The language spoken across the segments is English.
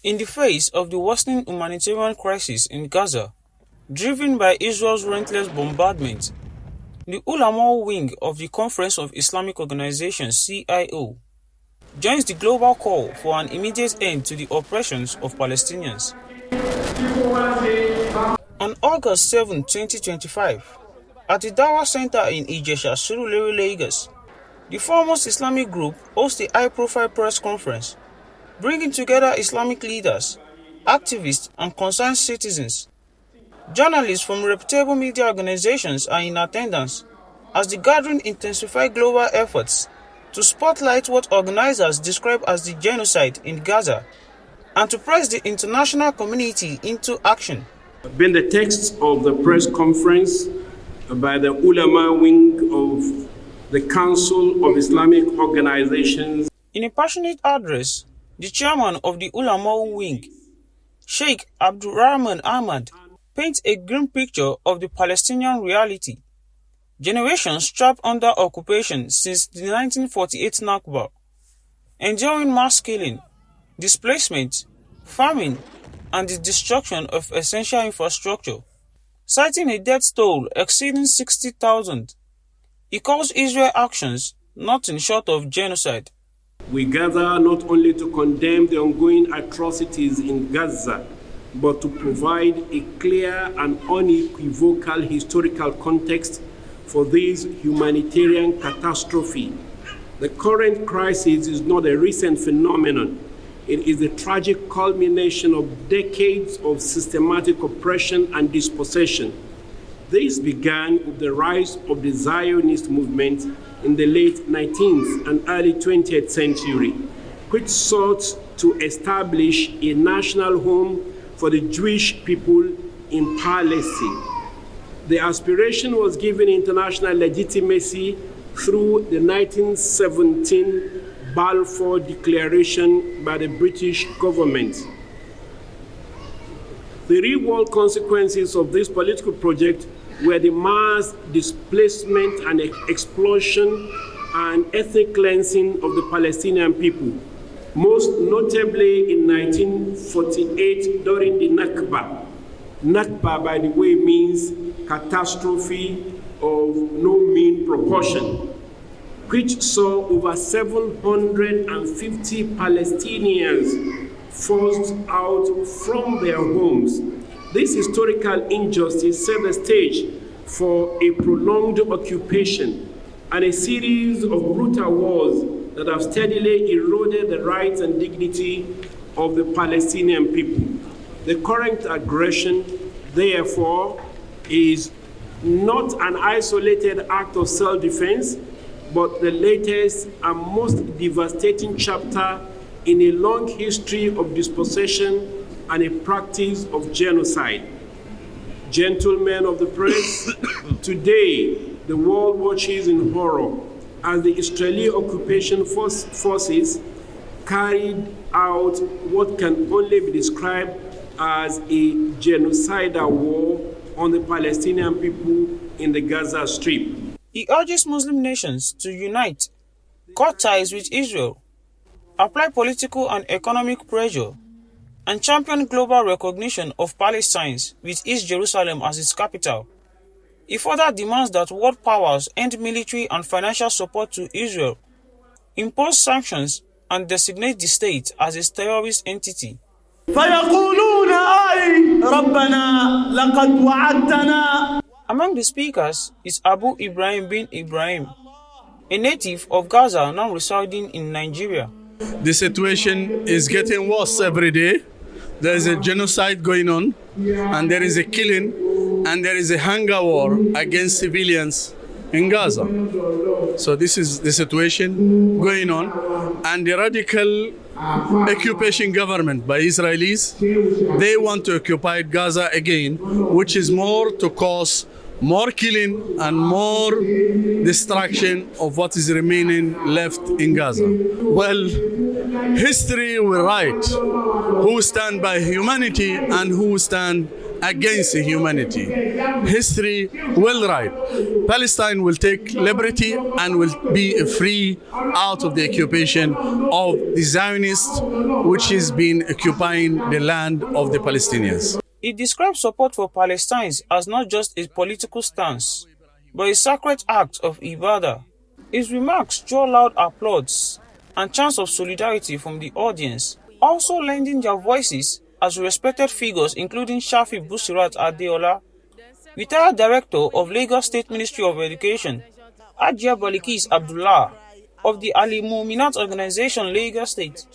In the face of the worsening humanitarian crisis in Gaza, driven by Israel's relentless bombardment, the Ulama wing of the Conference of Islamic Organizations (CIO) joins the global call for an immediate end to the oppressions of Palestinians. On August 7, 2025, at the Dawah Center in Ijesha, Surulere, Lagos, the foremost Islamic group hosts a high-profile press conference, bringing together Islamic leaders, activists, and concerned citizens. Journalists from reputable media organizations are in attendance as the gathering intensifies global efforts to spotlight what organizers describe as the genocide in Gaza and to press the international community into action. Been the text of the press conference by the Ulama wing of the Council of Islamic Organizations. In a passionate address, the chairman of the Ulama wing, Sheikh Abdurrahman Ahmad, paints a grim picture of the Palestinian reality. Generations trapped under occupation since the 1948 Nakba, enduring mass killing, displacement, famine, and the destruction of essential infrastructure. Citing a death toll exceeding 60,000, he calls Israel's actions nothing short of genocide. We gather not only to condemn the ongoing atrocities in Gaza, but to provide a clear and unequivocal historical context for this humanitarian catastrophe. The current crisis is not a recent phenomenon. It is the tragic culmination of decades of systematic oppression and dispossession. This began with the rise of the Zionist movement in the late 19th and early 20th century, which sought to establish a national home for the Jewish people in Palestine. The aspiration was given international legitimacy through the 1917 Balfour Declaration by the British government. The real-world consequences of this political project were the mass displacement and explosion and ethnic cleansing of the Palestinian people, most notably in 1948 during the Nakba. Nakba, by the way, means catastrophe of no mean proportion, which saw over 750 Palestinians forced out from their homes. This historical injustice set the stage for a prolonged occupation and a series of brutal wars that have steadily eroded the rights and dignity of the Palestinian people. The current aggression, therefore, is not an isolated act of self-defense, but the latest and most devastating chapter in a long history of dispossession and a practice of genocide. Gentlemen of the press, today the world watches in horror as the Israeli occupation forces carried out what can only be described as a genocidal war on the Palestinian people in the Gaza Strip. He urges Muslim nations to unite, cut ties with Israel, apply political and economic pressure, and champion global recognition of Palestine with East Jerusalem as its capital. He further demands that world powers end military and financial support to Israel, impose sanctions, and designate the state as a terrorist entity. Among the speakers is Abu Ibrahim bin Ibrahim, a native of Gaza now residing in Nigeria. The situation is getting worse every day. There is a genocide going on, and there is a killing, and there is a hunger war against civilians in Gaza. So this is the situation going on, and the radical occupation government by Israelis, they want to occupy Gaza again, which is more to cause more killing and more destruction of what is remaining left in Gaza. Well, history will write who stand by humanity and who stand against humanity. History will write. Palestine will take liberty and will be free out of the occupation of the Zionists, which has been occupying the land of the Palestinians. It describes support for Palestinians as not just a political stance, but a sacred act of ibadah. His remarks draw loud applause and chants of solidarity from the audience, also lending their voices as respected figures including Shafi Busirat Adeola, retired director of Lagos State Ministry of Education, Ajia Balikis Abdullah of the Ali Muminat Organization Lagos State,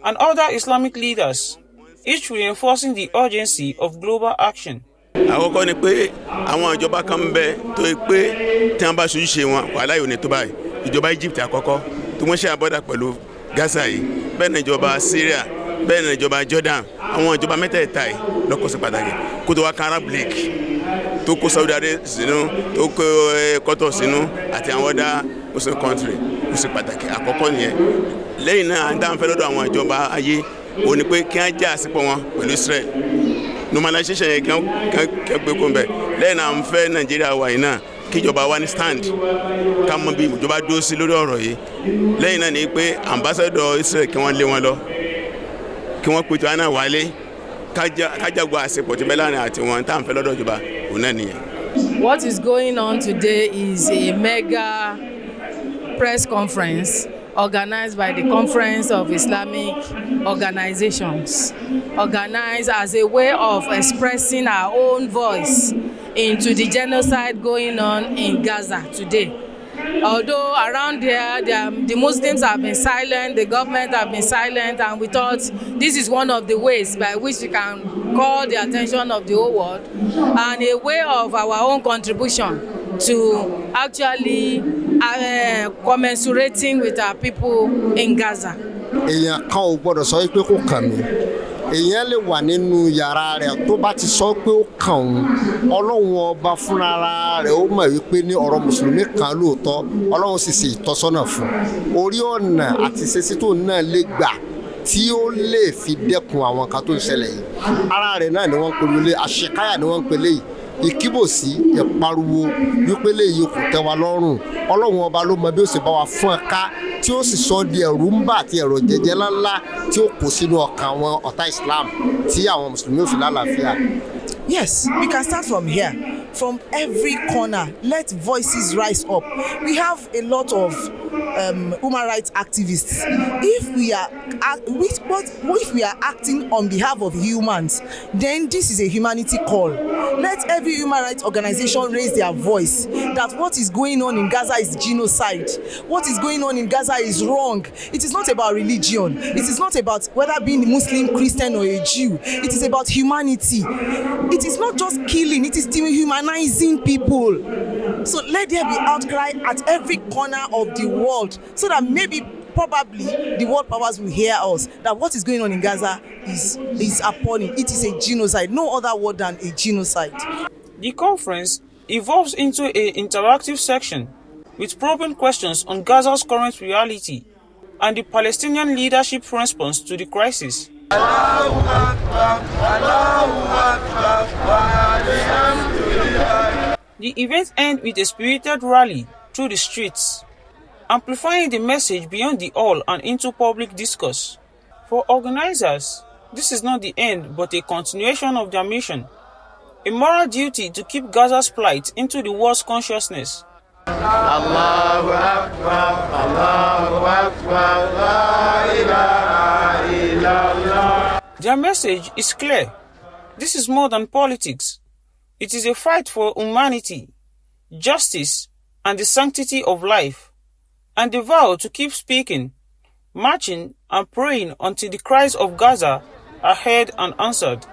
and other Islamic leaders, each reinforcing the urgency of global action. Àkọ́kọ́ ni pé àwọn ìjọba kan ń bẹ tó yẹ pé tí wọ́n bá ṣojú ṣe wọn wàhálà yóò ní tó báyìí. Ìjọba Egypt àkọ́kọ́ tí wọ́n ṣe àbọ̀dà pẹ̀lú Gaza yìí, bẹ́ẹ̀ ni ìjọba Syria, bẹ́ẹ̀ ni ìjọba Jordan, àwọn ìjọba mẹ́tẹ̀ẹ̀ta yìí lọ́kọ̀ sí pàtàkì kó tó wá kan Arab League tó kó Saudi Arabia sínú, tó kó Qatar sínú àti àwọn ọ̀dà Muslim country kó sí pàtàkì àkọ́kọ́ nìyẹn. Lẹ́yìn náà à ń dáhùn fẹ́ lọ́dọ̀ àwọn ìjọba ayé ó ní pé kí wọ́n já àsìpọ̀ wọn pẹ̀lú Israel. Normalization yẹn kan gbé kó ń bẹ̀. Lẹ́yìn náà à ń fẹ́ Nàìjíríà wà yìí náà kíjọba wa ní stand ká mọ bí ìjọba dúró sí lórí ọ̀rọ̀ yìí. Lẹ́yìn náà ni pé ambassador Israel kí wọ́n lé wọn lọ kí wọ́n pètò àná wálé kájàgbọ́ àsìpọ̀ tí bẹ́ẹ̀ láàrin àti wọn tá à ń fẹ́ lọ́dọ̀ ìjọba òun náà nìyẹn. What is going on today is a mega press conference organized by the Conference of Islamic Organizations, organized as a way of expressing our own voice into the genocide going on in Gaza today. Although around there, the Muslims have been silent, the government have been silent, and we thought this is one of the ways by which we can call the attention of the whole world and a way of our own contribution to actually commensurating with our people in Gaza. Èèyàn kan ò gbọ́dọ̀ sọ pé kò kàn mí. Èèyàn lè wà nínú yàrá rẹ̀ tó bá ti sọ pé ó kàn òun. Ọlọ́run ọba fúnra rẹ̀ ó mọ̀ wípé ní ọ̀rọ̀ mùsùlùmí kan lóòótọ́. Ọlọ́run sì ṣe ìtọ́sọ́nà fún. Orí ọ̀nà àti ìṣesí tó náà lè gbà tí ó lè fi dẹ́kun àwọn kan tó ń ṣẹlẹ̀ yìí. Ara rẹ̀ náà ni wọ́n ń pè lólé, àṣekáyà ni wọ́n ń pè léyìí. Ìkíbòsí ìpariwo wípé léyìí kò tẹ́ wa lọ́rùn. Ọlọ́run ọba ló mọ bí ó sì bá wa fún ẹ̀ka tí ó sì sọ di ẹ̀rù ń bà àti ẹ̀rọ jẹjẹ ńláńlá tí ó kó sínú ọkàn àwọn ọ̀tá Islam tí àwọn mùsùlùmí ò fi lálàáfíà. Yes, we can start from here. From every corner, let voices rise up. We have a lot of human rights activists. If we are acting on behalf of humans, then this is a humanity call. Let every human rights organization raise their voice that what is going on in Gaza is genocide. What is going on in Gaza is wrong. It is not about religion. It is not about whether being Muslim, Christian, or a Jew. It is about humanity. It is not just killing, it is dehumanizing people. So let there be outcry at every corner of the world so that maybe probably the world powers will hear us that what is going on in Gaza is appalling. It is a genocide. No other word than a genocide. The conference evolves into an interactive section with probing questions on Gaza's current reality and the Palestinian leadership's response to the crisis. The event ends with a spirited rally through the streets, amplifying the message beyond the hall and into public discourse. For organizers, this is not the end but a continuation of their mission, a moral duty to keep Gaza's plight into the world's consciousness. Allahu Akbar, Allahu Akbar, La ilaha illallah. Their message is clear. This is more than politics. It is a fight for humanity, justice, and the sanctity of life, and the vow to keep speaking, marching, and praying until the cries of Gaza are heard and answered.